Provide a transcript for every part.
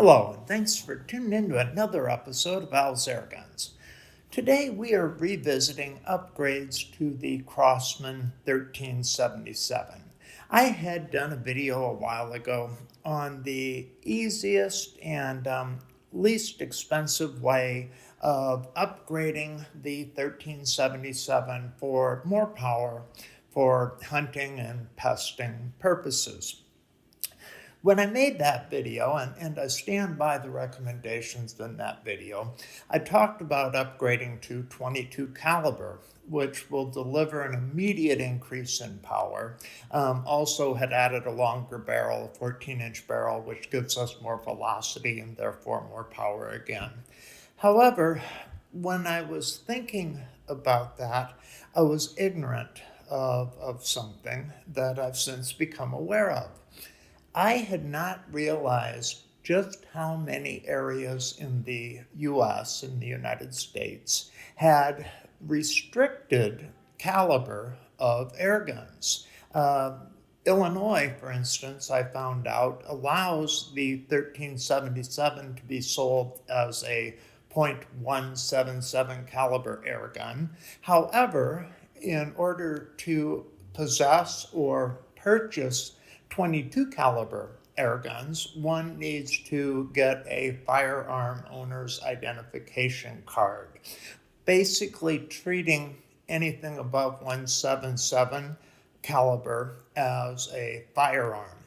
Hello, and thanks for tuning in to another episode of Al's Air Guns. Today we are revisiting upgrades to the Crosman 1377. I had done a video a while ago on the easiest and least expensive way of upgrading the 1377 for more power for hunting and pesting purposes. When I made that video, and I stand by the recommendations in that video, I talked about upgrading to 22 caliber, which will deliver an immediate increase in power. Also had added a longer barrel, a 14-inch barrel, which gives us more velocity and therefore more power again. However, when I was thinking about that, I was ignorant of something that I've since become aware of. I had not realized just how many areas in the U.S., in the United States, had restricted caliber of air guns. Illinois, for instance, I found out, allows the 1377 to be sold as a .177 caliber air gun. However, in order to possess or purchase 22 caliber air guns, one needs to get a firearm owner's identification card, basically treating anything above 177 caliber as a firearm.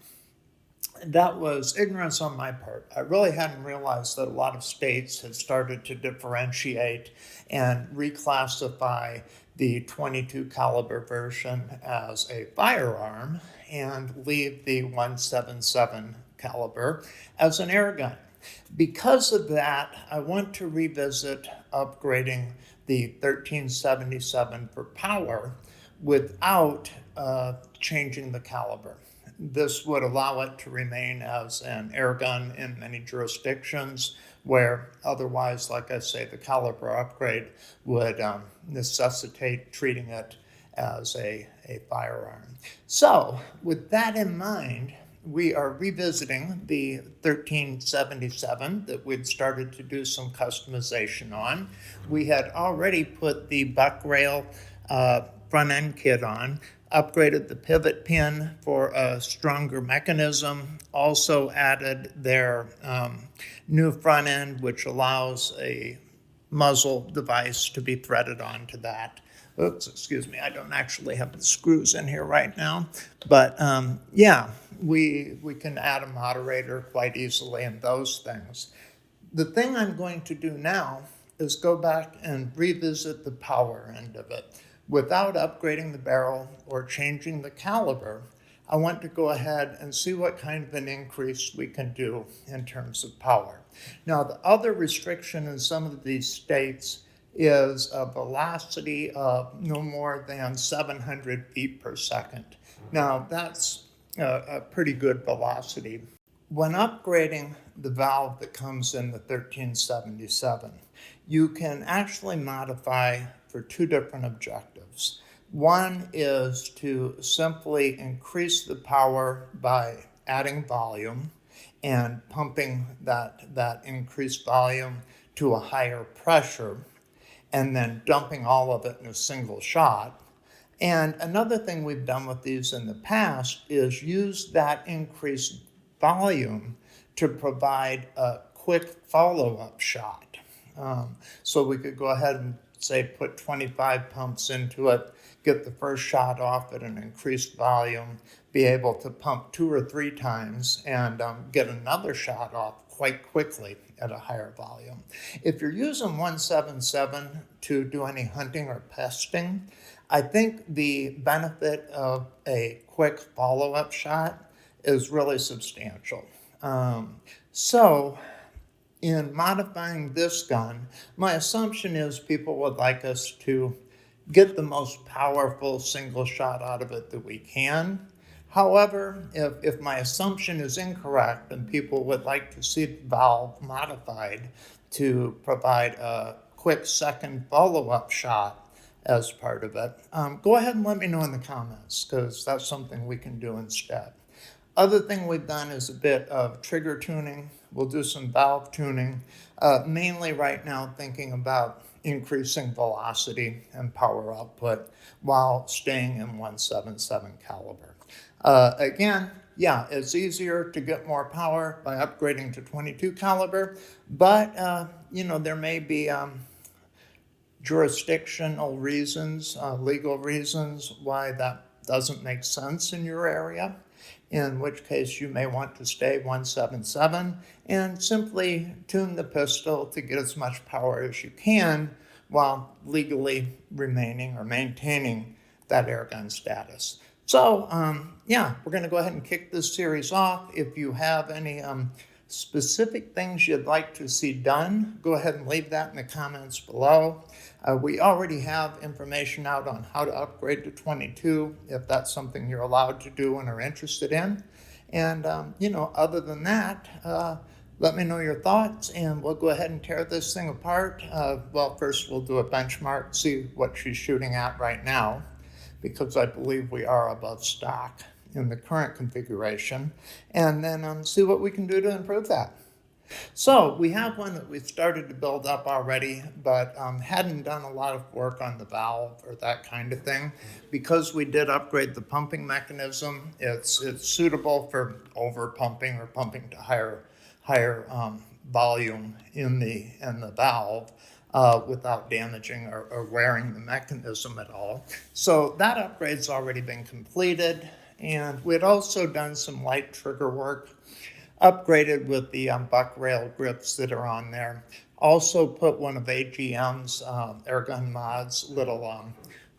That was ignorance on my part. I really hadn't realized that a lot of states had started to differentiate and reclassify the 22 caliber version as a firearm and leave the 177 caliber as an air gun. Because of that, I want to revisit upgrading the 1377 for power without changing the caliber. This would allow it to remain as an air gun in many jurisdictions where otherwise, like I say, the caliber upgrade would necessitate treating it as a firearm. So with that in mind, we are revisiting the 1377 that we'd started to do some customization on. We had already put the buck rail front end kit on, upgraded the pivot pin for a stronger mechanism, also added their new front end, which allows a muzzle device to be threaded onto that. Oops, excuse me, I don't actually have the screws in here right now. But we can add a moderator quite easily and those things. The thing I'm going to do now is go back and revisit the power end of it. Without upgrading the barrel or changing the caliber, I want to go ahead and see what kind of an increase we can do in terms of power. Now, the other restriction in some of these states is a velocity of no more than 700 feet per second. Now, that's a pretty good velocity. When upgrading the valve that comes in the 1377, you can actually modify for two different objectives. One is to simply increase the power by adding volume and pumping that increased volume to a higher pressure and then dumping all of it in a single shot. And another thing we've done with these in the past is use that increased volume to provide a quick follow-up shot. So we could go ahead and say put 25 pumps into it, get the first shot off at an increased volume, be able to pump 2 or 3 times and get another shot off quite quickly at a higher volume. If you're using 177 to do any hunting or pesting, I think the benefit of a quick follow-up shot is really substantial. So in modifying this gun, my assumption is people would like us to get the most powerful single shot out of it that we can. However, if my assumption is incorrect and people would like to see the valve modified to provide a quick second follow-up shot as part of it, go ahead and let me know in the comments, because that's something we can do instead. Other thing we've done is a bit of trigger tuning. We'll do some valve tuning, mainly right now thinking about increasing velocity and power output while staying in 177 caliber. Again, yeah, it's easier to get more power by upgrading to 22 caliber, but there may be jurisdictional reasons, legal reasons why that doesn't make sense in your area, in which case you may want to stay 177 and simply tune the pistol to get as much power as you can while legally remaining or maintaining that airgun status. So, we're going to go ahead and kick this series off. If you have any specific things you'd like to see done, go ahead and leave that in the comments below. We already have information out on how to upgrade to 22 if that's something you're allowed to do and are interested in. And, other than that, let me know your thoughts and we'll go ahead and tear this thing apart. First we'll do a benchmark, see what she's shooting at right now, because I believe we are above stock in the current configuration, and then see what we can do to improve that. So we have one that we've started to build up already, but hadn't done a lot of work on the valve or that kind of thing. Because we did upgrade the pumping mechanism, it's suitable for over pumping or pumping to higher volume in the valve without damaging or wearing the mechanism at all. So that upgrade's already been completed, and we'd also done some light trigger work, upgraded with the buck rail grips that are on there. Also put one of AGM's Airgun Mod's little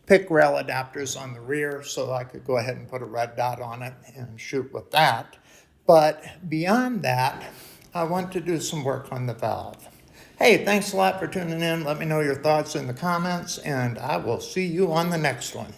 pick rail adapters on the rear so I could go ahead and put a red dot on it and shoot with that. But beyond that, I want to do some work on the valve. Hey, thanks a lot for tuning in. Let me know your thoughts in the comments, and I will see you on the next one.